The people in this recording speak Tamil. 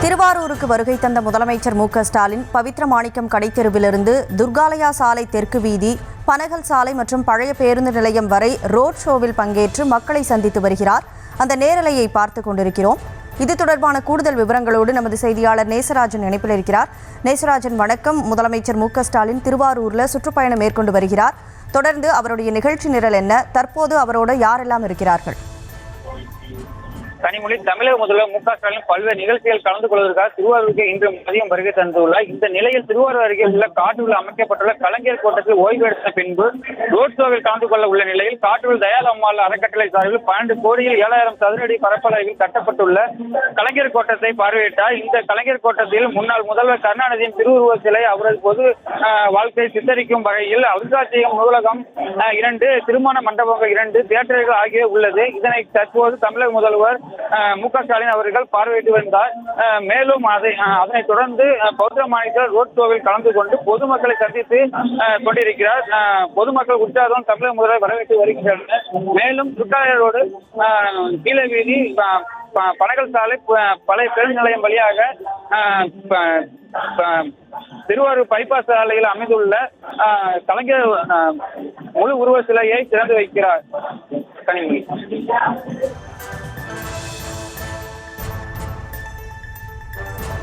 திருவாரூருக்கு வருகை தந்த முதலமைச்சர் மு.க.ஸ்டாலின் பவித்ரமாணிக்கம் கடைத்தெருவிலிருந்து துர்காலயா சாலை தெற்கு வீதி, பனகல் சாலை மற்றும் பழைய பேருந்து நிலையம் வரை ரோட் ஷோவில் பங்கேற்று மக்களை சந்தித்து வருகிறார். அந்த நேரலையை பார்த்துக் கொண்டிருக்கிறோம். இது தொடர்பான கூடுதல் விவரங்களோடு நமது செய்தியாளர் நேசராஜன் இணைப்பில் இருக்கிறார். நேசராஜன், வணக்கம். முதலமைச்சர் மு.க.ஸ்டாலின் திருவாரூரில் சுற்றுப்பயணம் மேற்கொண்டு வருகிறார். தொடர்ந்து அவருடைய நிகழ்ச்சி நிரல் என்ன? தற்போது அவரோடு யாரெல்லாம் இருக்கிறார்கள்? கனிமொழி, தமிழக முதல்வர் மு.க.ஸ்டாலின் பல்வேறு நிகழ்ச்சிகள் கலந்து கொள்வதற்காக திருவாரூருக்கு இன்று மதியம் வருகை தந்துள்ளார். இந்த நிலையில் திருவாரூர் அருகே உள்ள காட்டூரில் அமைக்கப்பட்டுள்ள கலைஞர் கோட்டத்தில் ஓய்வு எடுத்த பின்பு ரோட் ஷோவில் கலந்து கொள்ள உள்ள நிலையில் காட்டூர் தயாள் அம்மாள் அறக்கட்டளை சார்பில் 12 கோடியில் 7000 சதுரடி பரப்பளவில் கட்டப்பட்டுள்ள கலைஞர் கோட்டத்தை பார்வையிட்டார். இந்த கலைஞர் கோட்டத்தில் முன்னாள் முதல்வர் கருணாநிதியின் திருவுருவ சிலை, அவரது பொது வாழ்க்கை சித்தரிக்கும் வகையில் அருங்காட்சியகம், நூலகம் 2, திருமண மண்டபங்கள் 2, தியேட்டர்கள் ஆகிய உள்ளது. இதனை தற்போது தமிழக முதல்வர் மு.க.ஸ்டாலின் அவர்கள் பார்வையிட்டு வந்தார். மேலும் அதனைத் தொடர்ந்து பவித்ரமாணிக்கம் ரோட் ஷோவில் கலந்து கொண்டு பொதுமக்களை சந்தித்து கொண்டிருக்கிறார். பொதுமக்கள் உற்சாகம் தமிழக முதல்வர் வரவேற்று வருகின்றனர். மேலும் துர்காலயா ரோடு, கீழ வீதி, பனகல் சாலை, பழைய பேருந்து நிலையம் வழியாக திருவாரூர் பைபாஸ் சாலையில் அமைந்துள்ள கலைஞர் முழு உருவ சிலையை திறந்து வைக்கிறார். கனிமொழி.